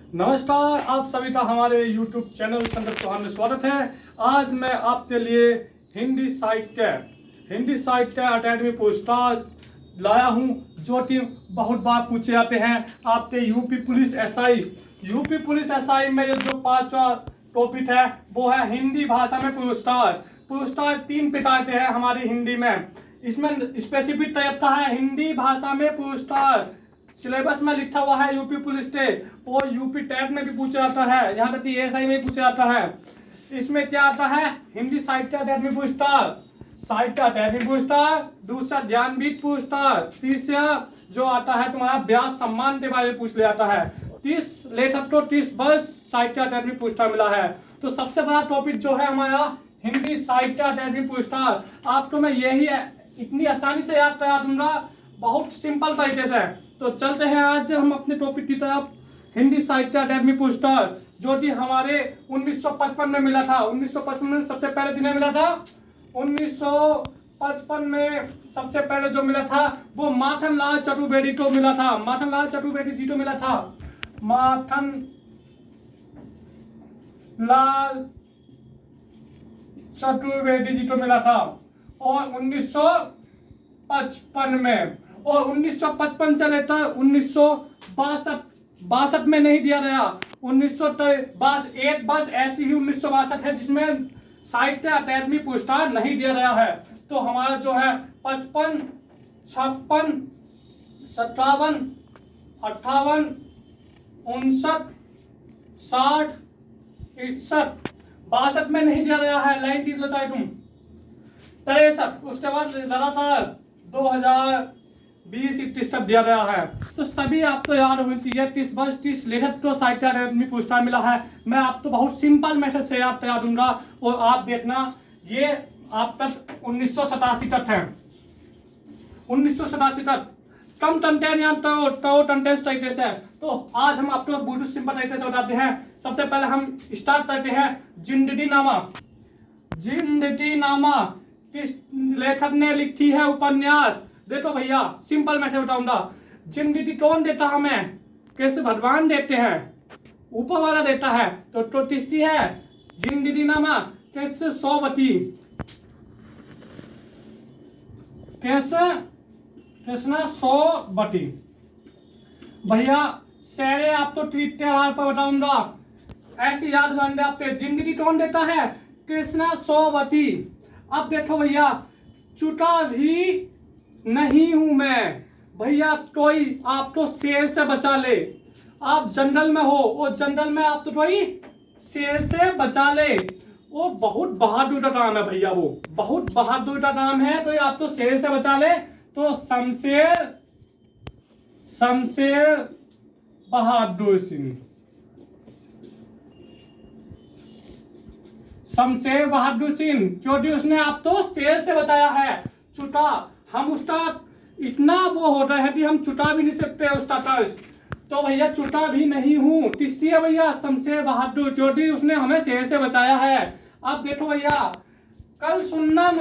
नमस्कार, आप सभी का हमारे YouTube चैनल संदर्भ चौहान में स्वागत है। आज मैं आपके लिए हिंदी साहित्य अकेडमी पूछताछ लाया हूं, जो कि बहुत बार पूछे जाते हैं आपके यूपी पुलिस एसआई में। जो पांचवा टॉपिक है वो है हिंदी भाषा में पूछताछ 3 प्रकार के हैं हमारी हिंदी में। इसमें स्पेसिफिक तरीका है हिंदी भाषा में पूछताछ। सिलेबस में लिखा हुआ है यूपी पुलिस के, वो यूपी टैग में भी पूछा जाता है, यहाँ तक कि एएसआई में भी पूछा जाता है। इसमें क्या आता है? हिंदी साहित्य अकेडमी पूछताछ, दूसरा ज्ञानपीठ पूछताछ, तीसरा जो आता है तुम्हारा व्यास सम्मान के बारे में पूछ लिया जाता है। 30 लेखक को 30 वर्ष साहित्य अकेडमी पूछताछ मिला है। तो सबसे बड़ा टॉपिक जो है हमारा हिंदी साहित्य अकेडमी पूछताछ। आपको मैं यही इतनी आसानी से याद करा दूंगा, बहुत सिंपल तरीके से। तो चलते हैं आज हम अपने टॉपिक की तरफ। हिंदी साहित्य अकेडमी पुस्तक जो कि हमारे 1955 में मिला था। 1955 में सबसे पहले दिन मिला था। 1955 में सबसे पहले जो मिला था वो माखनलाल चतुर्वेदी को मिला था। माखनलाल चतुर्वेदी जी को मिला था। माखनलाल चतुर्वेदी जी को मिला था। और 1955 में, और 1955 से लेकर 1962 में नहीं दिया गया। 1962 एक बस ऐसी ही 1962 है जिसमें साहित्य अकेडमी पुरस्कार नहीं दिया गया है। तो हमारा जो है 55, 56, 57, 58, 59, 60, 61, 62 में नहीं दिया गया है। लाइन चीज बचाए तुम 63, उसके बाद लगातार 2020-21 तक दिया गया है। तो सभी आपको याद होनी चाहिए। 30 वर्ष 30 लेखक को साहित्य अकेडमी पुरस्कार मिला है। मैं आपको बहुत सिंपल मेथड से याद करा दूंगा और आप देखना, ये आप तक 1987 तक है। 1987 तक कम कंटेंट या तो कंटेंट तरीके से। तो आज हम आपको बहुत सिंपल तरीके से बताते हैं। सबसे पहले हम स्टार्ट करते हैं जिंदगी नामा किस लेखक ने लिखी है उपन्यास। देखो भैया, सिंपल मैटर बताऊंगा। जिंदगी कौन देता हमें? कैसे भगवान देते हैं, ऊपर वाला देता है। तो किसकी है जिंदगी नामा? कैसे सोवती, कैसे कृष्णा सोवती। भैया शेरे आप तो ट्वीट के आधार पर बताऊंगा, ऐसी याद जान आपके। जिंदगी कौन देता है? कृष्णा सोवती। अब देखो भैया, चुटा भी नहीं हूं मैं। भैया कोई आपको शेर से बचा ले। आप जंगल में हो और जंगल में आप तो कोई शेर से बचा ले। वो बहुत बहादुर का काम है भैया, वो बहुत बहादुर का काम है। कोई आप तो शेर से बचा ले। तो शमशेर बहादुर सिंह, शमशेर बहादुर सिंह, क्योंकि उसने आप तो शेर से बचाया है। चुटा, हम उसका इतना वो हो रहा है कि हम चुटा भी नहीं सकते उसका कर्ज। तो भैया चुटा भी नहीं हूं, किसकी है भैया? शमशेर बहादुर, क्योंकि उसने हमें शेर से बचाया है। अब देखो भैया, कल सुनना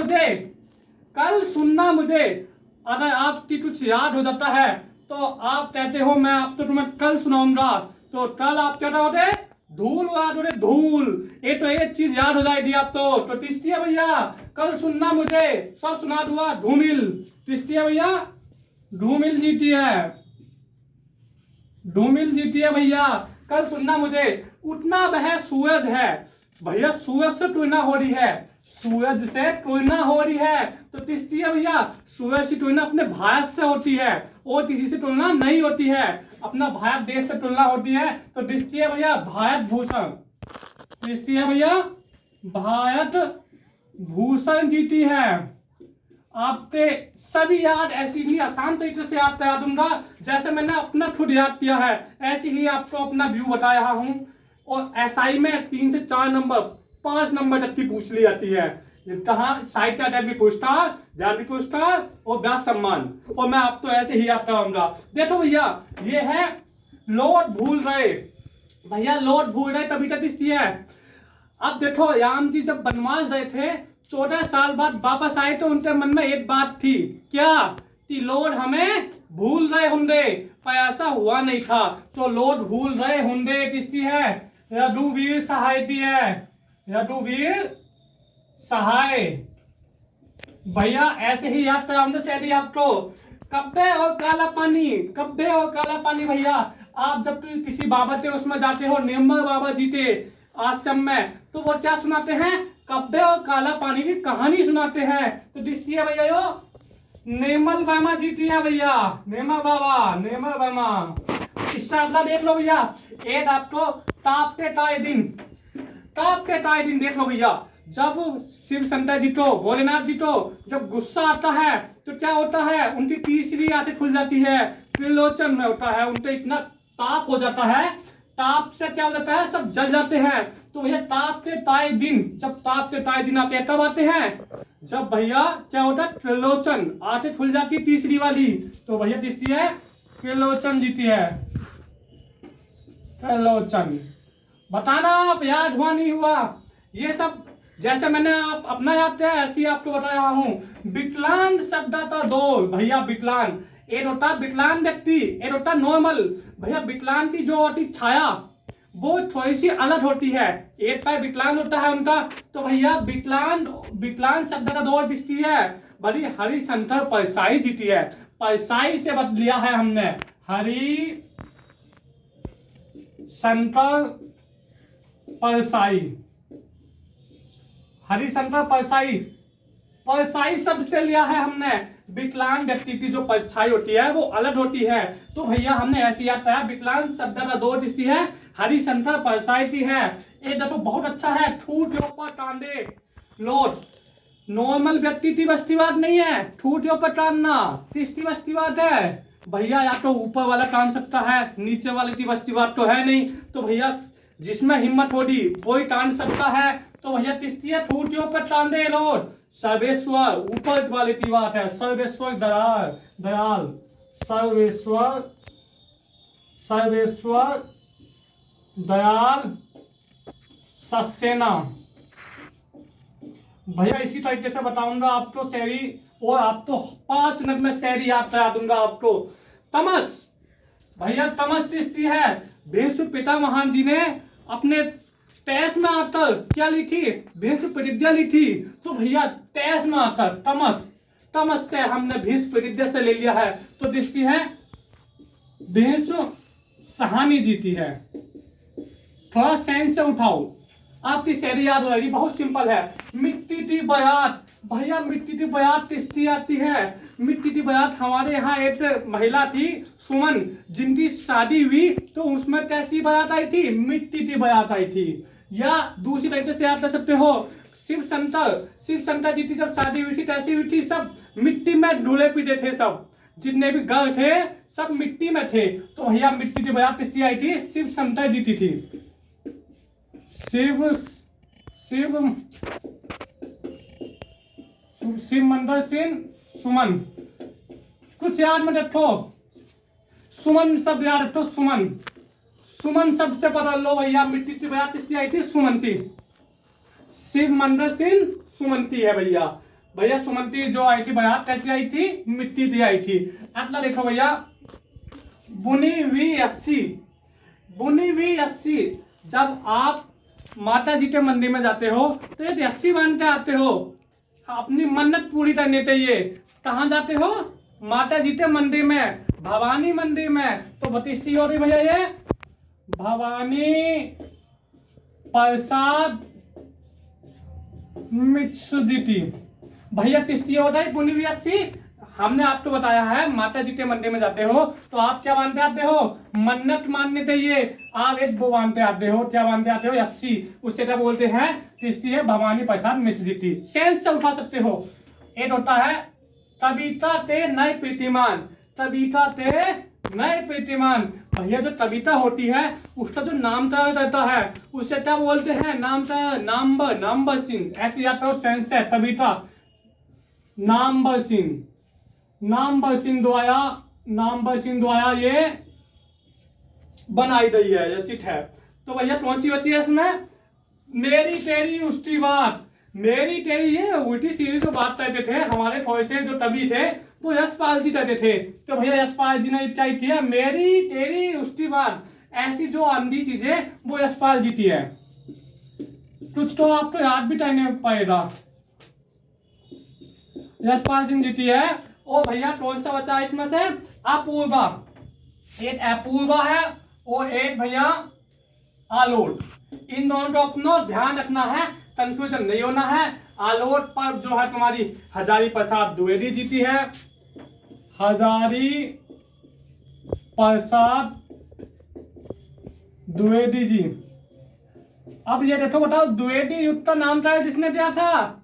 मुझे। अगर आपकी कुछ याद हो जाता है तो आप कहते हो मैं आप तो तुम्हें कल सुनाऊंगा। तो कल आप क्या होते? धूल याद होते, धूल। एक चीज याद हो जाएगी आप तो किसकी है भैया? कल सुनना मुझे, सब सुना दूंगा। धूमिल, किसकी है भैया? धूमिल जीती है भैया। कल सुनना मुझे। उठना वह सूरज है। भैया सूरज से तुलना हो रही है, तो किसकी है भैया? सूरज की तुलना अपने भारत से होती है और किसी से तुलना नहीं होती है। अपना भारत देश से तुलना होती है। तो किसकी है भैया? भारत भूषण। किसकी है भैया? भारत भूषण जीती है। आपके सभी याद ऐसी ही आसान तरीके से याद करा दूंगा जैसे मैंने अपना खुद याद किया है। ऐसे ही आपको अपना व्यू बता रहा हूं। और एसआई में 3 से 4 नंबर, 5 नंबर तक की पूछ ली जाती है। कहाँ? साहित्य अकेडमी पुरस्कार, ज्ञानपीठ पुरस्कार और व्यास सम्मान। और मैं आपको ऐसे ही याद कराऊंगा। देखो भैया, ये है लौट भूल रहे। भैया लौट भूल रहे तभी तक इसकी है। अब देखो, राम जी जब वनवास गए थे, 14 साल बाद वापस आए तो उनके मन में एक बात थी। क्या? कि लोड हमें भूल रहे होंगे, पर ऐसा हुआ नहीं था। तो लोड भूल रहे होंगे किसकी है? रघुवीर सहाय की है, रघुवीर सहाय। भैया ऐसे ही याद करा हमने शायरी आपको। कब्बे और काला पानी, कब्बे और काला पानी। भैया आप जब किसी बाबा के उसमें जाते हो, निर्मल बाबा जी के आश्रम में, तो वो क्या सुनाते हैं? कब्बे और काला पानी की कहानी सुनाते हैं। तो दिखती है भैया यो निर्मल बाबा जी की है भैया, निर्मल बाबा, निर्मल बाबा। इसका अगला देख लो भैया, एक आपको तापते ताए दिन, तापते ताए दिन देख लो भैया। जब शिव शंकर जी को, भोलेनाथ जी को जब गुस्सा आता है तो क्या होता है? उनकी तीसरी आंखें खुल जाती है, त्रिलोचन में होता है, उनको इतना ताप हो जाता है, ताप से क्या हो जाता है? सब जल जाते हैं। तो भैया ताप के ताए दिन, जब ताप के ताए दिन आते हैं तब आते हैं जब भैया क्या होता है? त्रिलोचन आंखें खुल जाती तीसरी वाली। तो भैया किसकी है? त्रिलोचन जीती है, त्रिलोचन। बताना आप याद हुआ नहीं हुआ? ये सब जैसे मैंने आप अपना याद किया ऐसे ही आपको बता रहा हूं। विकलांग शब्द था दो भैया, विकलांग। एक होता विकलांग व्यक्ति, एक होता नॉर्मल। भैया विकलांग की जो होती छाया वो थोड़ी सी अलग होती है, एक पैर विकलांग होता है उनका। तो भैया विकलांग, विकलांग शब्द का दो दिखती है बड़ी हरिशंकर परसाई जीती है। परसाई से बदल लिया है हमने, हरि शंकर परसाई, हरिशंकर परसाई, परसाई शब्द से लिया है हमने। विकलांग व्यक्ति की जो परछाई होती है वो अलग होती है। तो भैया हमने ऐसे याद किया, विकलांग शब्द का दो किसकी है? हरिशंकर परसाई की है। ये देखो बहुत अच्छा है, ठूठ ऊपर टांडे लोड। नॉर्मल व्यक्ति की बस्तीवाद नहीं है, ठूठ ऊपर टांडना किसकी बस्तीवाद है? भैया या तो ऊपर वाला टांड सकता है, नीचे वाले की बस्तीवाद तो है नहीं। तो भैया जिसमें हिम्मत होगी वही टांड सकता है। तो भैया किसकी है? ठूठियों पर टांडे लोड। सर्वेश्वर ऊपर वाले की बात है, सर्वेश्वर दयाल, दयाल, सर्वेश्वर, सर्वेश्वर दयाल सक्सेना। भैया इसी तरीके से बताऊंगा आपको शायरी, और आपको 5 मिनट में शायरी याद करा दूंगा आपको। तमस, भैया तमस किसकी है? भीष्म पितामह जी ने अपने तेज में आकर क्या ली थी? भीष्म प्रतिज्ञा ली थी। तो भैया तेज में आकर तमस, तमस से हमने भीष्म प्रतिज्ञा से ले लिया है। तो किसकी है? भीष्म सहानी जीती है। थोड़ा सेंस से उठाओ, आपकी शायरी याद होगी, बहुत सिंपल है। मिट्टी की बयात, भैया मिट्टी की बयात किसकी आती है? मिट्टी की बयात हमारे यहाँ एक महिला थी सुमन, जिनकी शादी हुई तो उसमें कैसी बयात आई थी? मिट्टी की बयात आई थी। या दूसरी तरीके से याद कर सकते हो, शिव शंकर, शिव शंकर जी की जब शादी हुई थी कैसी हुई थी? सब मिट्टी में ढूले पीटे थे, सब जितने भी घर थे सब मिट्टी में थे। तो भैया मिट्टी की बयात किसकी आई थी? शिव शंकर जी की थी। शिव, शिव, शिव मंडल सिंह सुमन। कुछ याद में रखो, सुमन शब्द याद रखो, सुमन, सुमन शब्द से पता लो भैया मिट्टी की बयात किसकी आई थी? सुमंती। शिव मंडल सिंह सुमंती है भैया। भैया सुमंती जो आई थी बयात कैसी आई थी? मिट्टी की आई थी। अगला देखो भैया, बुनी हुई रस्सी, बुनी हुई रस्सी। जब आप माता जी के मंदिर में जाते हो तो एक रस्सी बांध के आते हो अपनी मन्नत पूरी करने के लिए। कहाँ जाते हो? माता जी के मंदिर में, भवानी मंदिर में। तो बतिस्ती हो रही भैया ये भवानी प्रसाद मिश्र जी की। भैया किसकी होता है? बुनी हुई रस्सी। हमने आपको बताया है माता जी के मंदिर में जाते हो तो आप क्या मानते आते हो? मन्नत मानने चाहिए। आप एक वो मानते आते हो, क्या मानते आते हो? रस्सी। उससे क्या बोलते हैं? किसकी है? भवानी प्रसाद मिश्र जी की। सेंस से उठा सकते हो। एक होता है कविता ते नए प्रीतिमान, कविता ते नए प्रीतिमान। भैया जो कविता होती है उसका जो नामता रहता है उससे क्या बोलते हैं? नामता, नाम्बर, नाम्बर सिंह। ऐसे याद करो सेंस से, कविता नाम्बर सिंह, नाम्बर सिंह द्वारा, नाम्बर सिंह द्वारा ये बनाई गई है, रचित है। तो भैया कौन सी बची है इसमें? मेरी तेरी उसकी बात, मेरी तेरी। ये उल्टी सीधी जो बात करते थे हमारे थोड़े से जो कवि थे वो यशपाल जी कहते थे। तो भैया यशपाल जी ने क्या किया, मेरी तेरी उसकी बात, ऐसी जो अंधी चीजें वो यशपाल जी की है। कुछ तो आपको याद भी करने पड़ेगा। यशपाल सिंह जीती है। ओ भैया कौन सा बचा इसमें से, अपूर्वा। एक अपूर्वा है और एक भैया आलोट। इन दोनों को अपना ध्यान रखना है, कंफ्यूजन नहीं होना है। आलोट पर जो है तुम्हारी हजारी प्रसाद द्विवेदी जीती है, हजारी प्रसाद द्विवेदी जी। अब ये देखो बताओ, द्विवेदी युद्ध का नाम क्या है, किसने दिया था,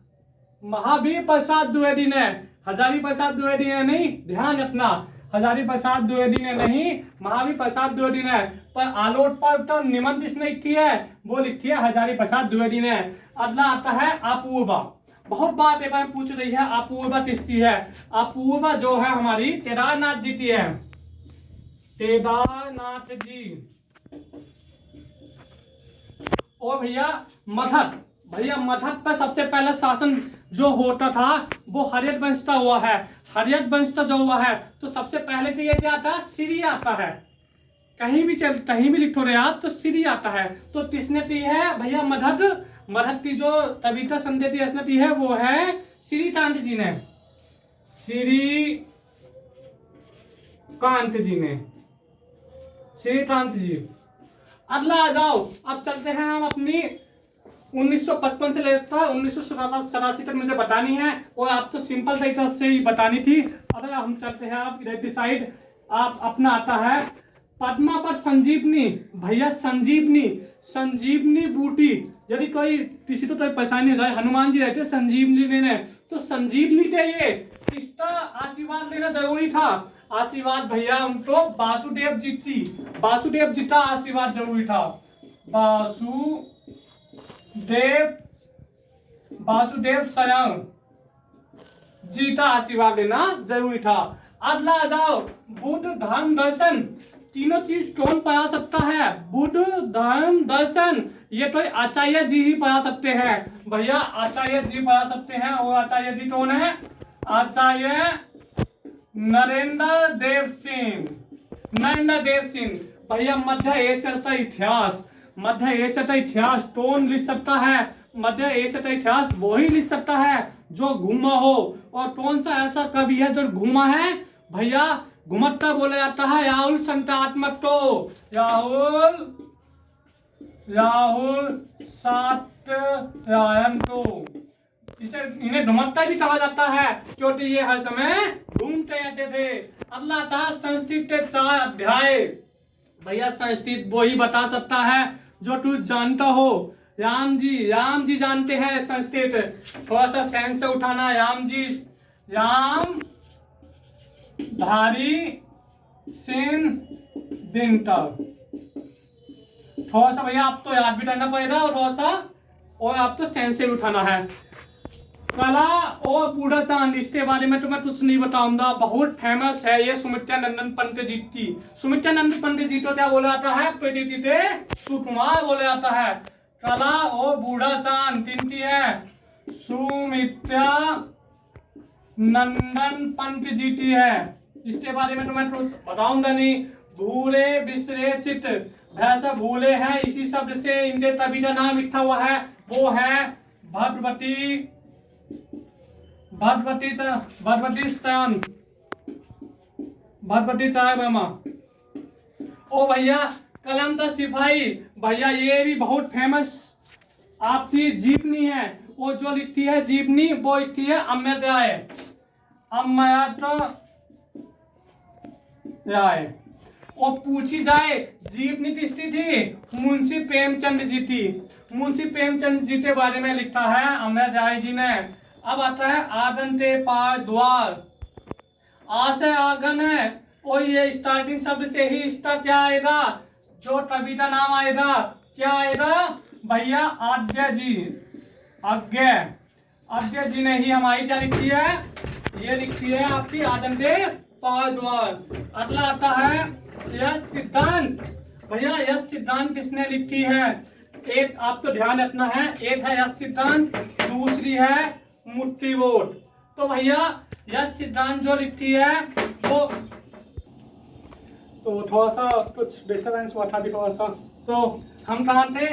महावीर प्रसाद द्विवेदी ने। हजारी प्रसाद द्विवेदी ने नहीं, ध्यान रखना, हजारी प्रसाद द्विवेदी ने नहीं, महावीर प्रसाद द्विवेदी ने। पर आलोट पर तो निबंध किसने लिखी है, वो लिखी है हजारी प्रसाद द्विवेदी ने। अगला आता है अपूर्वा। बहुत बार पेपर में पूछ रही है अपूर्वा किसकी है। अपूर्वा जो है हमारी केदारनाथ जी की है, केदारनाथ जी। और भैया मगध, भैया मगध पर सबसे पहला शासन जो होता था वो हर्यक वंश का हुआ है। हर्यक वंश का जो हुआ है तो सबसे पहले तो ये क्या आता है, श्री आता है। कहीं भी लिखो रहे आप तो श्री आता है। तो किसने दी है भैया, मगध। मगध की जो कविता संध्या दी है वो है श्रीकांत जी ने, श्रीकांत जी ने, श्रीकांत जी। अगला आ जाओ, अब चलते हैं हम अपनी 1955 से लेकर 1987 तक मुझे बतानी है, और आप तो सिंपल तरीके से ही बतानी थी। अब हम चलते हैं आप इधर की साइड। आप अपना आता है पद्मा पर संजीवनी। भैया संजीवनी, संजीवनी बूटी। यदि कोई किसी को कोई परेशानी हो जाए, हनुमान जी रहते संजीवनी लेने, तो संजीवनी चाहिए, इसका आशीर्वाद लेना जरूरी था। आशीर्वाद भैया उनको वासुदेव जी थी, वासुदेव जी का आशीर्वाद जरूरी था। वासुदेव स्वयं जी का आशीर्वाद लेना जरूरी था। अगला आ जाओ, बुद्ध धर्म दर्शन। तीनों चीज कौन पढ़ा सकता है, बुद्ध धर्म दर्शन, ये तो आचार्य जी ही पढ़ा सकते हैं। भैया आचार्य जी पढ़ा सकते हैं, और आचार्य जी कौन है, आचार्य नरेंद्र देव सिंह। नरेंद्र देव सिंह। भैया मध्य एशिया का इतिहास, मध्य एशिया का इतिहास कौन लिख सकता है, मध्य एशिया का इतिहास वही लिख सकता है जो घूमा हो। और कौन सा ऐसा कवि है जो घूमा है, भैया घुमक्ता बोला जाता है राहुल संतात्मक को, राहुल सातरायण को। इसे इन्हें घुमक्ता भी कहा जाता है क्योंकि ये हर समय घूमते रहते थे। अगला था संस्कृत के 4 अध्याय। भैया संस्कृत वो ही बता सकता है जो तू जानता हो। राम जी जानते हैं संस्कृत। थोड़ा सा सहन से उठाना, राम जी, राम धारी सिंह दिनकर। थोड़ा सा भैया आप तो याद भी करना पड़ेगा, और थोड़ा सा और आप तो सहन से उठाना है। कला और बूढ़ा चांद, इसके बारे में तो मैं कुछ नहीं बताऊंगा, बहुत फेमस है ये सुमित्रा नंदन पंत जी की। सुमित्रा नंदन पंत जी को क्या बोला जाता है, सुकुमार बोला जाता है। कला और बूढ़ा चांद किनकी है, सुमित्रा नंदन पंत जी की है। इसके बारे में तो मैं कुछ बताऊंगा नहीं। भूले बिसरे चित, भैंसा भूले हैं, इसी शब्द से इनके तभी का नाम लिखा हुआ है, वो है भगवती चाय वर्मा। ओ भैया कलम का सिपाही, भैया ये भी बहुत फेमस आपकी जीवनी है। वो जो लिखती है जीवनी वो लिखती है अमृता राय। और पूछी जाए जीवनी किसकी थी, मुंशी प्रेमचंद जी थी। मुंशी प्रेमचंद जी के बारे में लिखा है अमृता राय जी ने। अब आता है आंगन के पार द्वार। आ से आंगन है, और ये स्टार्टिंग शब्द से ही इसका क्या आएगा, जो कविता नाम आएगा, क्या आएगा भैया, आद्य जी। आद्य जी ने ही हमारी क्या लिखी है, ये लिखी है आपकी आंगन के पार द्वार। अगला आता है यश सिद्धांत। भैया यश सिद्धांत किसने लिखी है, एक आपको ध्यान रखना है, एक है यश सिद्धांत, दूसरी है मुट्ठी बोध। तो भैया यह सिद्धांत जो लिखती है वो, तो थोड़ा सा कुछ डिस्टर्बेंस हुआ था अभी थोड़ा सा। तो हम कहाँ थे,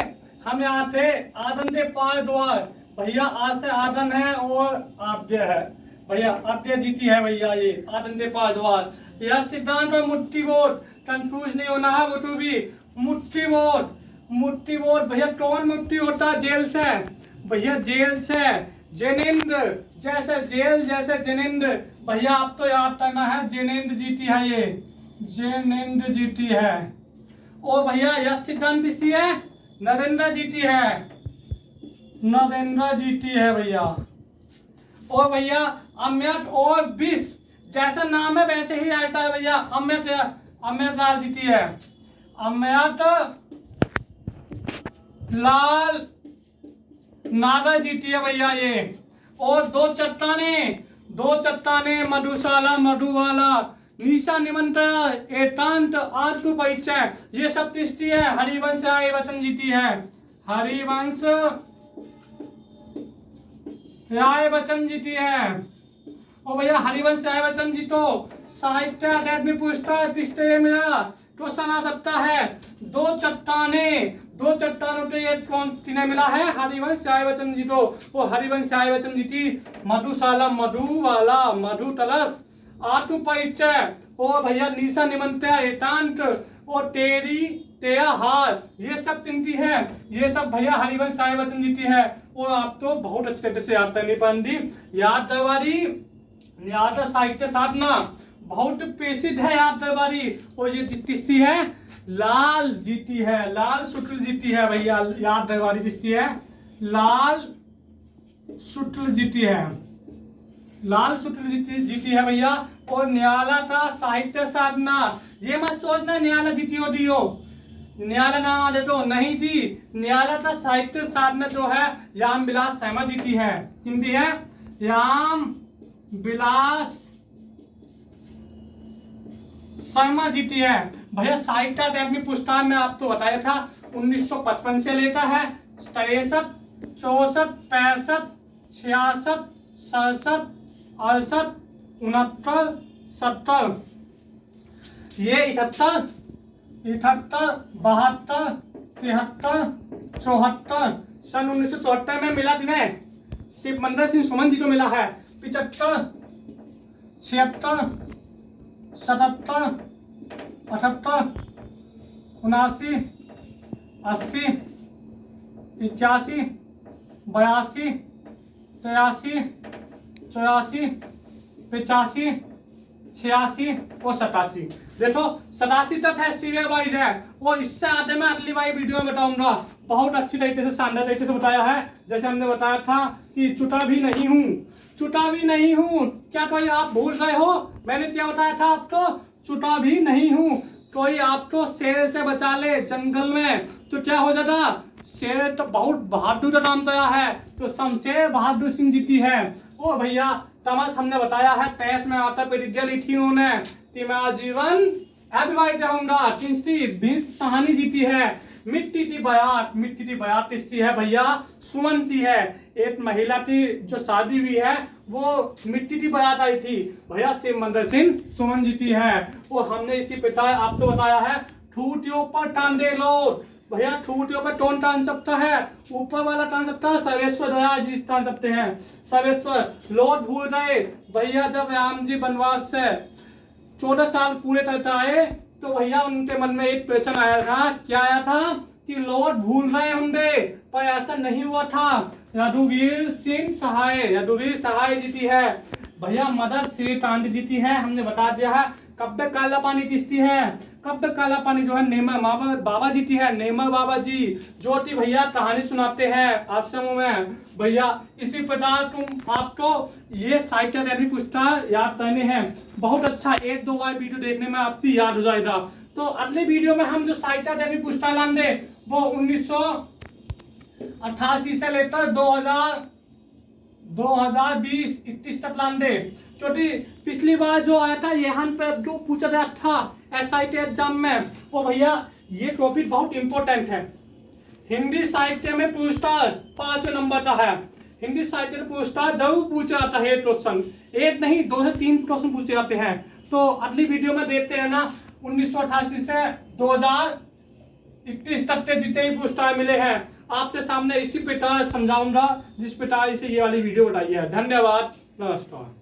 हम यहाँ थे आदन के पार द्वार। भैया आज से आदन है और आद्य है भैया, आद्य जीती है भैया, ये आदन के पार द्वार। यह सिद्धांत और मुट्ठी बोध, कंफ्यूज नहीं होना है वो तो भी। मुट्ठी बोध, मुट्ठी बोध भैया कौन मुट्ठी होता है, जेल से भैया, जेल से। जिनेंद्र जैसे जेल, जैसे जिनेंद्र भैया, आप तो याद करना है जिनेंद्र जीती है, ये जिनेंद्र जीती है। और भैया यह सिद्धांत किसकी है, नरेंद्र जीती है, नरेंद्र जीती है भैया। और भैया अमृत और विष, जैसा नाम है वैसे ही आता है भैया, अमृत, अमृत लाल जीती है, अमृत लाल नागा जीती है भैया ये। और दो चट्टाने मधुशाला, मधुवाला, निशा निमंत्रण, एकांत, आत्म परिचय, ये सब किसकी है, हरिवंश राय बच्चन जीती है, हरिवंश राय बच्चन जीती है। और भैया हरिवंश राय बच्चन जी तो साहित्य अकादमी पुरस्कार किसने मिला, क्वेश्चन आ सकता है। दो चट्टानों के ये कौन किन्हें मिला है, हरिवंश राय बच्चन जी, तो वो हरिवंश राय बच्चन जी थी। मधुशाला, मधुवाला, मधु तलस, आत्म परिचय, और भैया निशा निमंत्रण, एकांत, और तेरी तेरा हार, ये सब किनकी है, ये सब भैया हरिवंश राय बच्चन जीती है। और आप तो बहुत अच्छे तरीके से याद करनी पाएंगी। याद दरबारी, याद साहित्य साधना बहुत प्रसिद्ध है याद दरबारी। और ये किसकी है, लाल जीती है, लाल शुक्ल जीती है भैया, याद दरबारी किसकी है, लाल शुक्ल जीती है, लाल शुक्ल जीती है भैया। और न्याला का साहित्य साधना, ये मत सोचना न्याला जीती होती हो, न्याला नाम आ तो नहीं थी, न्याला का साहित्य साधना जो है राम विलास शर्मा जीती है, हिंदी है राम विलास शर्मा जीती है भैया। साहित्य अकादमी पुरस्कार में आपको बताया था 1955 से लेता है 63, 64, 65, 66, 67, 68, 69, 70, ये 71, 72, 73, 74 सन 1974 में मिला जिन्हें शिवमंदर सिंह सुमन जी को मिला है। 75, 76, 77, 78, 79, 80, 81, 82, 83, 84, 85, 86 और 87। देखो 87 तक है, सीरियल वाइज है। वो इससे आगे मैं अगली बार वीडियो में बताऊंगा, बहुत अच्छी तरीके से, शानदार तरीके से बताया है। जैसे हमने बताया था कि चुटा भी नहीं हूँ, चुटा भी नहीं हूँ, क्या कोई आप भूल गए हो, मैंने क्या बताया था आपको, चुटा भी नहीं हूँ। कोई आपको शेर से बचा ले जंगल में तो क्या हो जाता, शेर तो बहुत बहादुर का नाम तया है, तो शमशेर बहादुर सिंह जीती है। ओ भैया तमस हमने बताया है, टेस्ट में आता प्रतिज्ञा ली थी उन्होंने कि मैं आजीवन अविवाहित रहूंगा, किसकी, बीस सहानी जीती है। मिट्टी की बयात किसकी है भैया, सुमन की है। एक महिला की जो शादी हुई है वो मिट्टी की बयात आई थी भैया, शिवमंदर सिंह सुमन जीती है। और हमने इसी पिता आपको बताया है, ठूटियों पर टांडे लो भैया, ठूटियों पर कौन टान सकता है, ऊपर वाला टान सकता है, सर्वेश्वर दया जी टान सकते हैं, सर्वेश्वर। लोट भूल गए भैया, जब राम जी वनवास से 14 साल पूरे करते आए तो भैया उनके मन में एक क्वेश्चन आया था, क्या आया था कि लॉर्ड भूल रहे होंगे, पर ऐसा नहीं हुआ था। रघुवीर सिंह सहाय, रघुवीर सहाय जीती है भैया। मदर श्री कांड जीती है, हमने बता दिया है। कब्बे काला पानी किसकी है, कब्बे काला पानी जो है नेमर बाबा जीती है, नेमर बाबा जी, जो कि भैया कहानी सुनाते हैं आश्रमों में भैया। इसी प्रकार तुम आपको ये साहित्य अकादमी पुरस्कार याद करने हैं, बहुत अच्छा, एक दो बार वीडियो देखने में आपकी याद हो जाएगा। तो अगले वीडियो में हम जो साहित्य अकादमी पुरस्कार लाएंगे वो 1988 से लेकर 2020-21 तक लाएंगे, क्योंकि पिछली बार जो आया था यहाँ पे जो पूछा गया था SIT एग्जाम में, वो भैया ये टॉपिक बहुत इंपॉर्टेंट है। हिंदी साहित्य में पुरस्कार 5 नंबर का है, हिंदी साहित्य पूछता जरूर पूछा जाता है क्वेश्चन, एक नहीं 2 से 3 क्वेश्चन पूछे जाते हैं। तो अगली वीडियो में देखते हैं ना 1988 से 2021 तक के जितने भी पुरस्कार मिले हैं आपके सामने इसी प्रकार समझाऊंगा जिस प्रकार से ये वाली वीडियो बनाई है। धन्यवाद, नमस्कार।